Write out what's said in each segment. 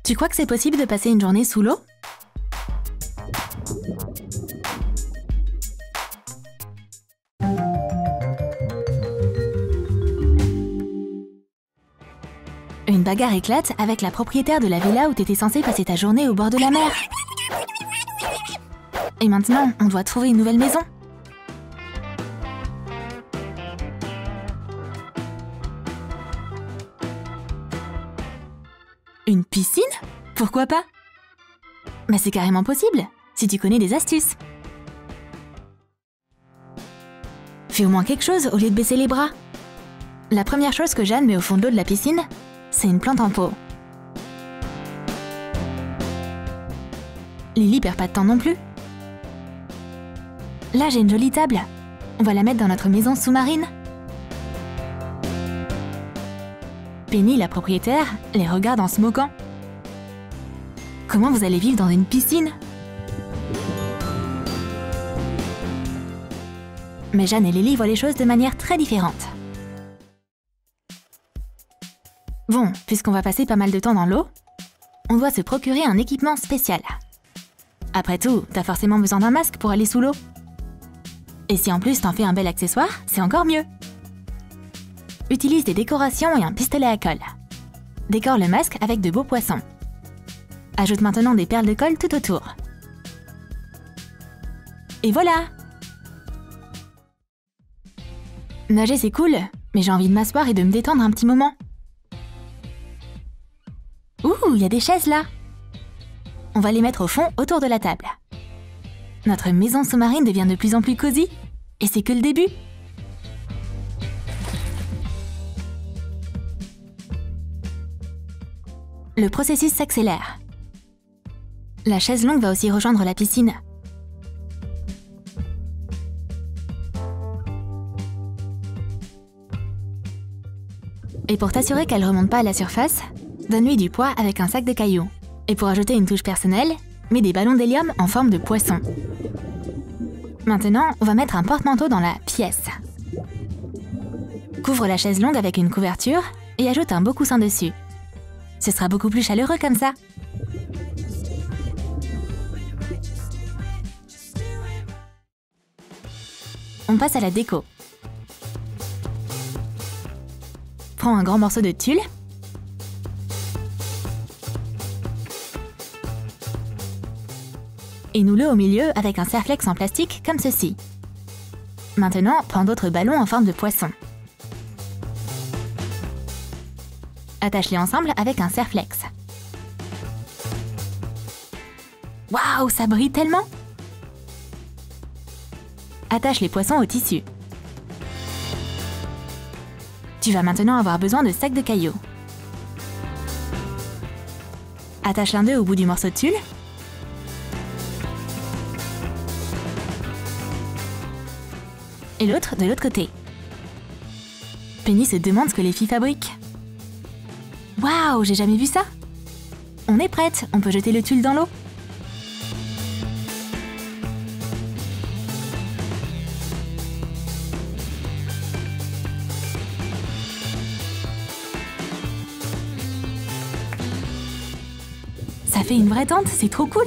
Tu crois que c'est possible de passer une journée sous l'eau? Une bagarre éclate avec la propriétaire de la villa où t'étais censé passer ta journée au bord de la mer. Et maintenant, on doit trouver une nouvelle maison. Une piscine? Pourquoi pas? Mais c'est carrément possible, si tu connais des astuces. Fais au moins quelque chose au lieu de baisser les bras. La première chose que Jeanne met au fond de l'eau de la piscine, c'est une plante en pot. Lily perd pas de temps non plus. Là, j'ai une jolie table. On va la mettre dans notre maison sous-marine. Penny, la propriétaire, les regarde en se moquant. Comment vous allez vivre dans une piscine? Mais Jeanne et Lily voient les choses de manière très différente. Bon, puisqu'on va passer pas mal de temps dans l'eau, on doit se procurer un équipement spécial. Après tout, t'as forcément besoin d'un masque pour aller sous l'eau. Et si en plus t'en fais un bel accessoire, c'est encore mieux. Utilise des décorations et un pistolet à colle. Décore le masque avec de beaux poissons. Ajoute maintenant des perles de colle tout autour. Et voilà! Nager c'est cool, mais j'ai envie de m'asseoir et de me détendre un petit moment. Ouh, il y a des chaises là! On va les mettre au fond autour de la table. Notre maison sous-marine devient de plus en plus cosy, et c'est que le début. Le processus s'accélère. La chaise longue va aussi rejoindre la piscine. Et pour t'assurer qu'elle ne remonte pas à la surface, donne-lui du poids avec un sac de cailloux. Et pour ajouter une touche personnelle, mets des ballons d'hélium en forme de poisson. Maintenant, on va mettre un porte-manteau dans la pièce. Couvre la chaise longue avec une couverture et ajoute un beau coussin dessus. Ce sera beaucoup plus chaleureux comme ça. On passe à la déco. Prends un grand morceau de tulle. Et noue-le au milieu avec un serre-flex en plastique comme ceci. Maintenant, prends d'autres ballons en forme de poisson. Attache-les ensemble avec un serre-flex. Waouh, ça brille tellement! Attache les poissons au tissu. Tu vas maintenant avoir besoin de sacs de cailloux. Attache l'un d'eux au bout du morceau de tulle. Et l'autre de l'autre côté. Penny se demande ce que les filles fabriquent. Waouh, j'ai jamais vu ça! On est prête, on peut jeter le tulle dans l'eau. Ça fait une vraie tente, c'est trop cool!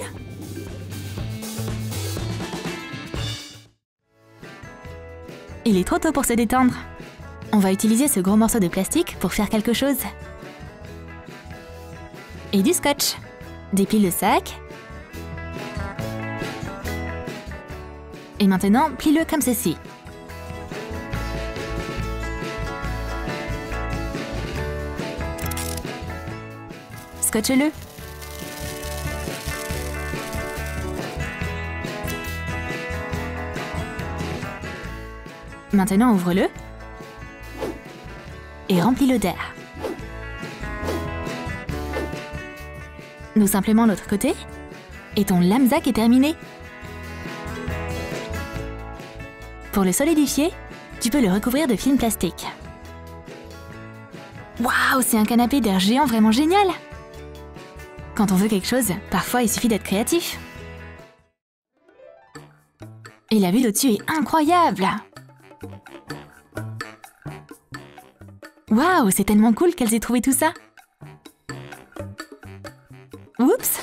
Il est trop tôt pour se détendre. On va utiliser ce gros morceau de plastique pour faire quelque chose. Et du scotch. Déplie le sac. Et maintenant, plie-le comme ceci. Scotche-le. Maintenant, ouvre-le et remplis-le d'air. Nous simplement l'autre côté et ton lamzac est terminé. Pour le solidifier, tu peux le recouvrir de film plastique. Waouh, c'est un canapé d'air géant vraiment génial! Quand on veut quelque chose, parfois il suffit d'être créatif. Et la vue d'au-dessus est incroyable! Waouh, c'est tellement cool qu'elles aient trouvé tout ça! Oups!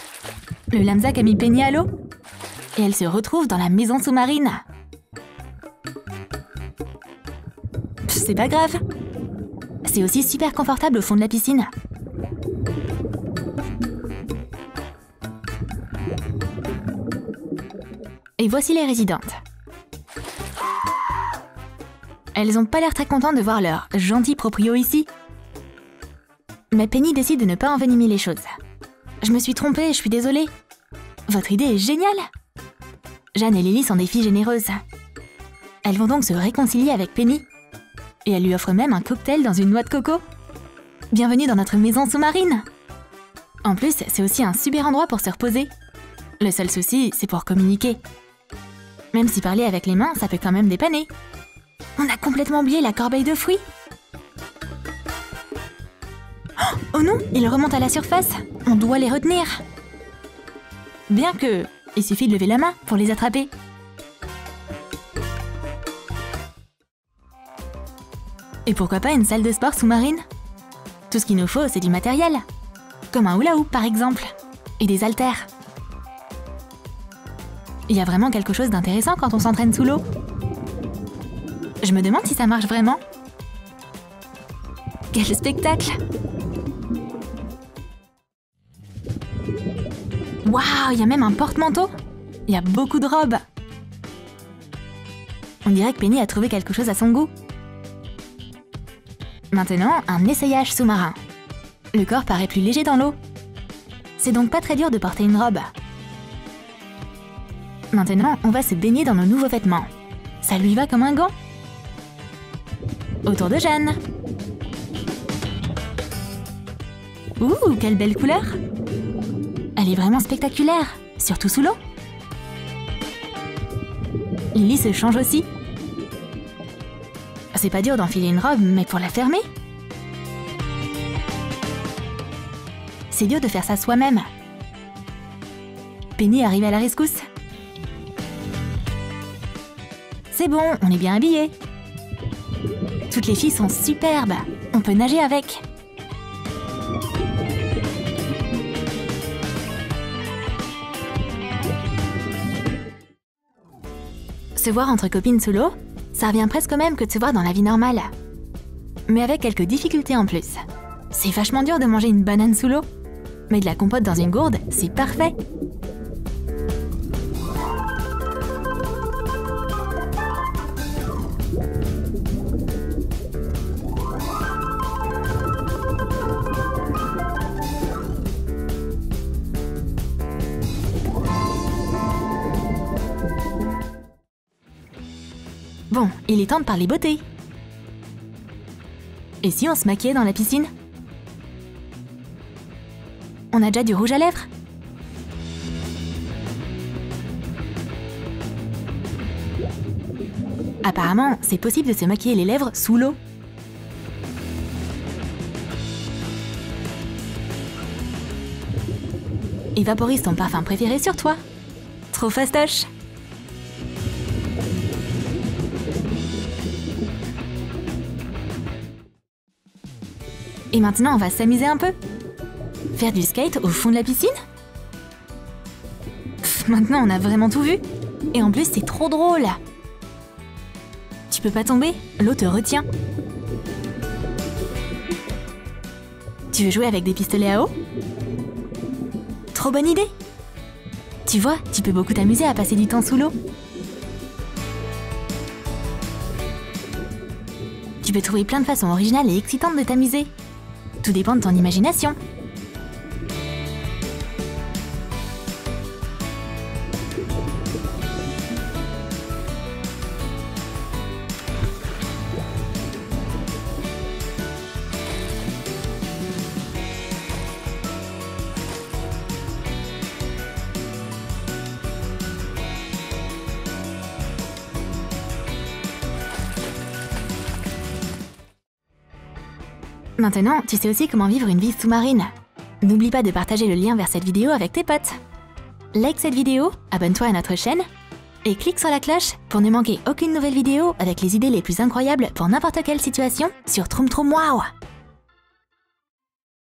Le Lamsac a mis Penny à l'eau. Et elle se retrouve dans la maison sous-marine. C'est pas grave. C'est aussi super confortable au fond de la piscine. Et voici les résidentes. Elles ont pas l'air très contentes de voir leur gentil proprio ici. Mais Penny décide de ne pas envenimer les choses. Je me suis trompée, je suis désolée. Votre idée est géniale. Jeanne et Lily sont des filles généreuses. Elles vont donc se réconcilier avec Penny. Et elle lui offre même un cocktail dans une noix de coco. Bienvenue dans notre maison sous-marine. En plus, c'est aussi un super endroit pour se reposer. Le seul souci, c'est pour communiquer. Même si parler avec les mains, ça peut quand même dépanner. On a complètement oublié la corbeille de fruits. Oh non, ils remontent à la surface. On doit les retenir. Bien que, il suffit de lever la main pour les attraper. Et pourquoi pas une salle de sport sous-marine? Tout ce qu'il nous faut, c'est du matériel. Comme un hula-hoop, par exemple. Et des haltères. Il y a vraiment quelque chose d'intéressant quand on s'entraîne sous l'eau. Je me demande si ça marche vraiment. Quel spectacle! Waouh, il y a même un porte-manteau. Il y a beaucoup de robes. On dirait que Penny a trouvé quelque chose à son goût. Maintenant, un essayage sous-marin. Le corps paraît plus léger dans l'eau. C'est donc pas très dur de porter une robe. Maintenant, on va se baigner dans nos nouveaux vêtements. Ça lui va comme un gant. Autour de Jeanne. Ouh, quelle belle couleur! Elle est vraiment spectaculaire, surtout sous l'eau. Lily se change aussi. C'est pas dur d'enfiler une robe, mais pour la fermer, c'est dur de faire ça soi-même. Penny arrive à la rescousse. C'est bon, on est bien habillés. Toutes les filles sont superbes. On peut nager avec. Se voir entre copines sous l'eau, ça revient presque au même que de se voir dans la vie normale. Mais avec quelques difficultés en plus. C'est vachement dur de manger une banane sous l'eau. Mais de la compote dans une gourde, c'est parfait. Bon, il est temps de parler beauté. Et si on se maquillait dans la piscine? On a déjà du rouge à lèvres? Apparemment, c'est possible de se maquiller les lèvres sous l'eau. Et vaporise ton parfum préféré sur toi. Trop fastoche! Et maintenant, on va s'amuser un peu. Faire du skate au fond de la piscine? Maintenant, on a vraiment tout vu. Et en plus, c'est trop drôle. Tu peux pas tomber, l'eau te retient. Tu veux jouer avec des pistolets à eau? Trop bonne idée! Tu vois, tu peux beaucoup t'amuser à passer du temps sous l'eau. Tu peux trouver plein de façons originales et excitantes de t'amuser. Tout dépend de ton imagination. Maintenant, tu sais aussi comment vivre une vie sous-marine. N'oublie pas de partager le lien vers cette vidéo avec tes potes. Like cette vidéo, abonne-toi à notre chaîne et clique sur la cloche pour ne manquer aucune nouvelle vidéo avec les idées les plus incroyables pour n'importe quelle situation sur Troom Troom Wow.